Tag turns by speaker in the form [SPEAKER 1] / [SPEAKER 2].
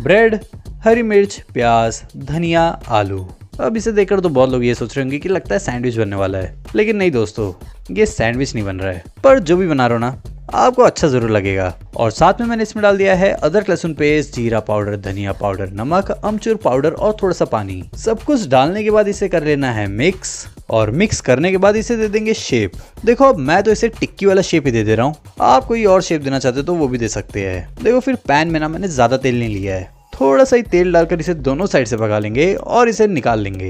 [SPEAKER 1] Bread, हरी मिर्च, प्याज, धनिया, आलू। अब इसे देखकर तो बहुत लोग ये सोच रहे होंगे कि लगता है सैंडविच बनने वाला है, लेकिन नहीं दोस्तों, ये सैंडविच नहीं बन रहा है। पर जो भी बना रहा हूं ना, आपको अच्छा जरूर लगेगा। और साथ में मैंने इसमें डाल दिया है अदरक लहसुन पेस्ट, जीरा पाउडर, धनिया पाउडर, नमक, अमचूर पाउडर और थोड़ा सा पानी। सब कुछ डालने के बाद इसे कर लेना है मिक्स, और मिक्स करने के बाद इसे दे देंगे शेप। देखो अब मैं तो इसे टिक्की वाला शेप ही दे दे रहा हूँ, आप कोई और शेप देना चाहते हो तो वो भी दे सकते हैं। देखो फिर पैन में ना मैंने ज्यादा तेल नहीं लिया है, थोड़ा सा ही तेल डालकर इसे दोनों साइड से पका लेंगे और इसे निकाल लेंगे।